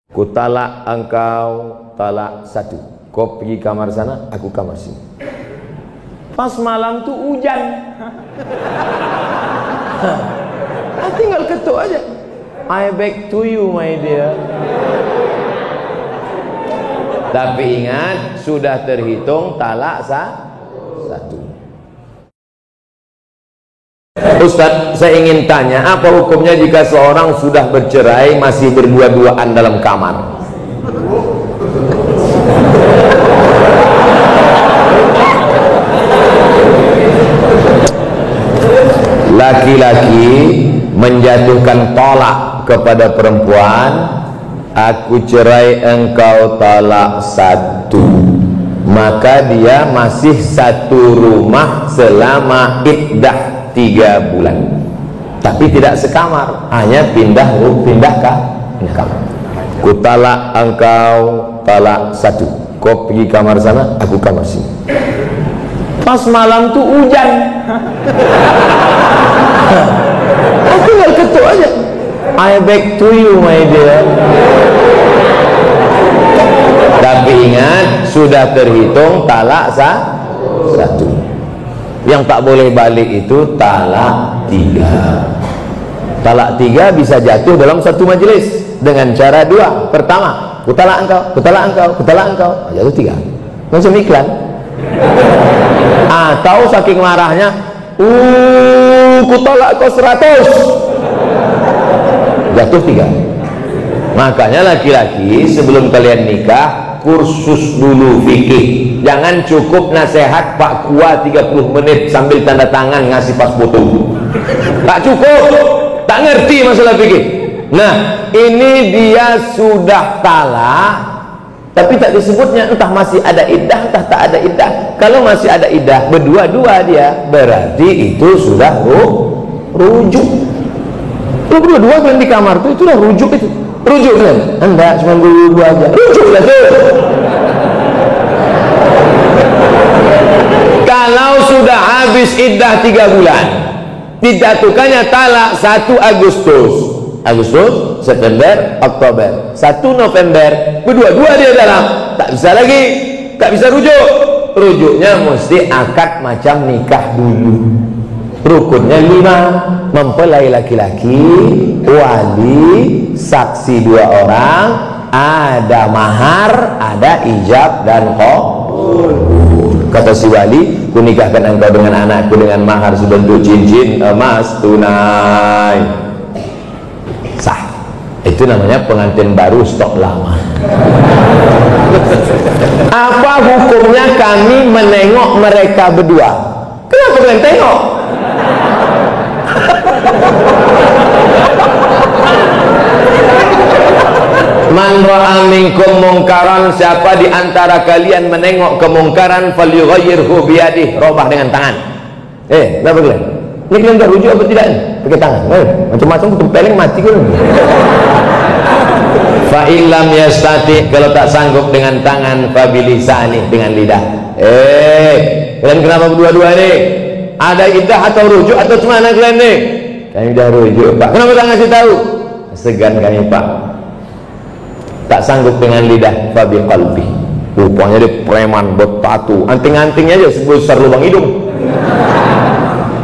Ku talak engkau talak satu. Kau pergi kamar sana, aku kamar sini. Pas malam tuh hujan. Tinggal ketuk aja. I back to you my dear. Tapi ingat, sudah terhitung talak satu. Ustaz, saya ingin tanya, apa hukumnya jika seorang sudah bercerai masih berdua-duaan dalam kamar? Laki-laki menjatuhkan tolak kepada perempuan, aku cerai engkau talak satu, maka dia masih satu rumah selama iddah 3 bulan, tapi tidak sekamar, hanya pindah kamar. Ku talak engkau talak satu, kau pergi kamar sana, aku kamar sini. Pas malam tuh hujan. Tinggal ketuk aja. I back to you my dear. Tapi ingat, sudah terhitung talak satu. Yang tak boleh balik itu talak 3. Talak 3 bisa jatuh dalam satu majelis dengan cara 2. Pertama, ku talak engkau, ku talak engkau, ku talak engkau, jatuh 3. Langsung iklan. Atau saking marahnya, ku tolak kau 100, jatuh 3. Makanya laki-laki sebelum kalian nikah, kursus dulu fikih. Jangan cukup nasihat Pak Kua 30 menit sambil tanda tangan ngasih pas foto. Tak cukup, tak ngerti masalah fikih. Nah, ini dia sudah talak, tapi tak disebutnya, entah masih ada iddah, entah tak ada iddah. Kalau masih ada iddah, berdua-dua dia, berarti itu sudah rujuk. Kalau berdua-dua kalian di kamar itu udah rujuk itu. Rujuk kan? Enggak, cuma berdua aja. Rujuk lah tuh. Kalau sudah habis iddah 3 bulan, dijatuhkannya talak 1 Agustus, September, Oktober, 1 November, berdua-dua dia dalam, tak bisa lagi, tak bisa rujuk. Rujuknya mesti akad macam nikah dulu. Rukunnya 5, mempelai laki-laki, wali, saksi 2 orang, ada mahar, ada ijab dan qabul. Kata si wali, ku nikahkan engkau dengan anakku dengan mahar sebentuk cincin emas tunai. Sah. Itu namanya pengantin baru stok lama. Apa hukumnya kami menengok mereka berdua? Kenapa kalian tengok? Man ra'a minkum mungkaran, siapa di antara kalian menengok kemungkaran, falyughayyirhu biyadihi, robah dengan tangan. Kenapa kalian? Ini kalian dah rujuk apa tidak? Pakai tangan. Macam-macam tempeleng mati kan. Fa illam yastati, kalau tak sanggup dengan tangan, fa bilisani, dengan lidah. Kalian kenapa berdua-dua nih? Ada iddah atau rujuk atau cemana kalian nih? Kami dah rujuk, Pak. Kenapa tak ngasih tahu? Segan kami, Pak. Tak sanggup dengan lidah, fa biqalbi. Rupanya dia preman, bertatu, anting-antingnya aja sebesar lubang hidung.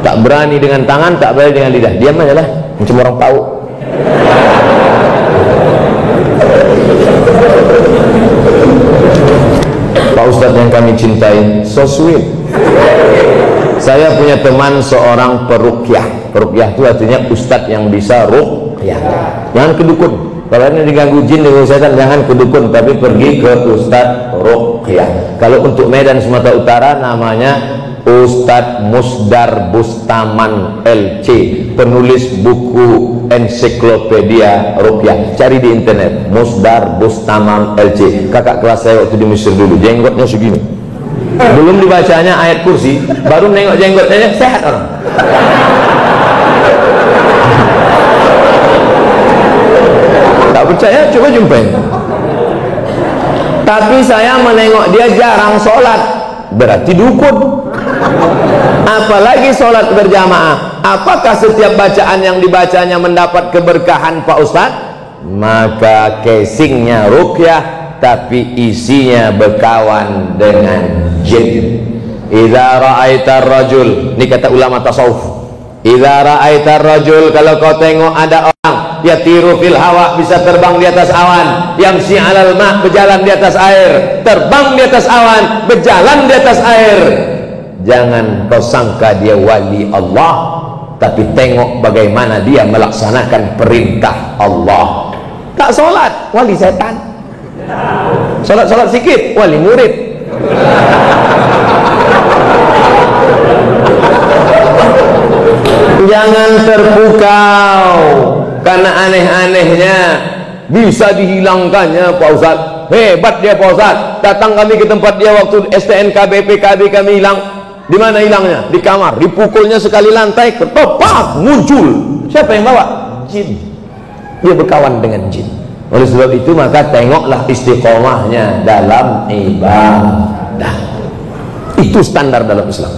Tak berani dengan tangan, tak berani dengan lidah. Diam aja lah, macam orang tahu. Pak Ustadz yang kami cintai, so sweet. Saya punya teman seorang peruqyah. Peruqyah itu artinya ustadz yang bisa ruqyah. Jangan kedukun. Kalau ini diganggu jin dengan setan, jangan ke dukun, tapi pergi ke Ustadz Ruqyah. Kalau untuk Medan Sumatera Utara namanya Ustadz Musdar Bustaman LC, penulis buku ensiklopedia Ruqyah. Cari di internet, Musdar Bustaman LC. Kakak kelas saya waktu di Mesir dulu, jenggotnya segini. Belum dibacanya ayat kursi, baru nengok jenggotnya, sehat orang. Tak percaya, coba jumpain. Tapi saya menengok dia jarang sholat, berarti dukun. Apalagi sholat berjamaah. Apakah setiap bacaan yang dibacanya mendapat keberkahan Pak Ustadz? maka casingnya ruqyah tapi isinya berkawan dengan jin. Idza ra'aitar rajul, ini kata ulama tasawuf, idza ra'aitar rajul, kalau kau tengok ada orang yatiru fil hawa, bisa terbang di atas awan, yamsi 'alal ma', berjalan di atas air, terbang di atas awan, berjalan di atas air, jangan kau sangka dia wali Allah, tapi tengok bagaimana dia melaksanakan perintah Allah. Tak solat, wali setan. Solat-solat sikit, wali murid. Jangan terpukau karena aneh-anehnya bisa dihilangkannya Pak Ustaz. Hebat dia Pak Ustaz. Datang kami ke tempat dia waktu STNK BPKB kami hilang. Di mana hilangnya? Di kamar. Dipukulnya sekali lantai, ketepak muncul. Siapa yang bawa? Jin. Dia berkawan dengan jin. Oleh sebab itu maka tengoklah istiqomahnya dalam ibadah. Itu standar dalam Islam.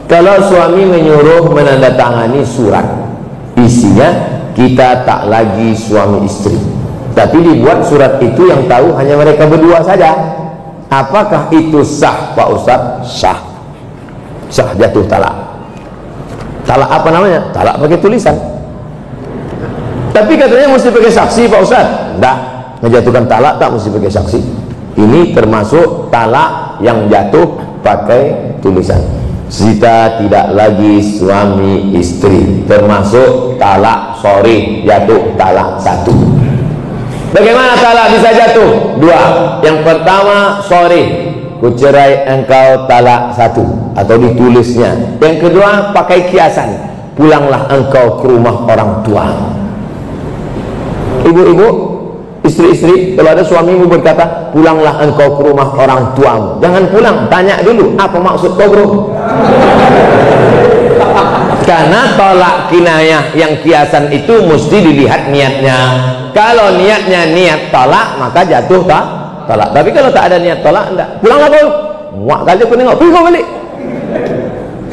Kalau suami menyuruh menandatangani surat, isinya kita tak lagi suami istri, tapi dibuat surat itu yang tahu hanya mereka berdua saja. Apakah itu sah Pak Ustaz? Sah. Sah, jatuh talak. Talak apa namanya? Talak pakai tulisan. Tapi katanya mesti pakai saksi Pak Ustaz. Enggak, menjatuhkan talak tak mesti pakai saksi. Ini termasuk talak yang jatuh pakai tulisan. Kita tidak lagi suami istri, termasuk talak sorry, jatuh talak satu. Bagaimana talak bisa jatuh? Dua. Yang pertama, sorry, kucerai engkau talak satu, atau ditulisnya. Yang kedua, pakai kiasan, pulanglah engkau ke rumah orang tua. Ibu-ibu, istri-istri, kalau ada suamimu berkata pulanglah engkau ke rumah orang tuamu, jangan pulang, tanya dulu apa maksud kau bro. Karena tolak kinayah yang kiasan itu mesti dilihat niatnya. Kalau niatnya niat tolak, maka jatuh tolak. Tapi kalau tak ada niat tolak, enggak, pulanglah kau. Muak kali aku nengok, pergi kau balik.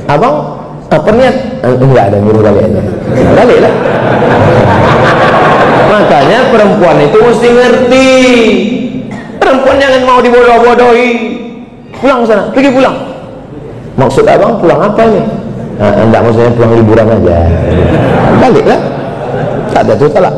Abang apa niat? Enggak ada, nyuruh balik aja. Balik lah. Makanya perempuan itu mesti ngerti. Perempuan jangan mau dibodoh-bodohi. Pulang sana, pergi pulang. Maksud abang pulang apa ini? Enggak, maksudnya pulang liburan aja. Balik lah. Tak ada tuh talak.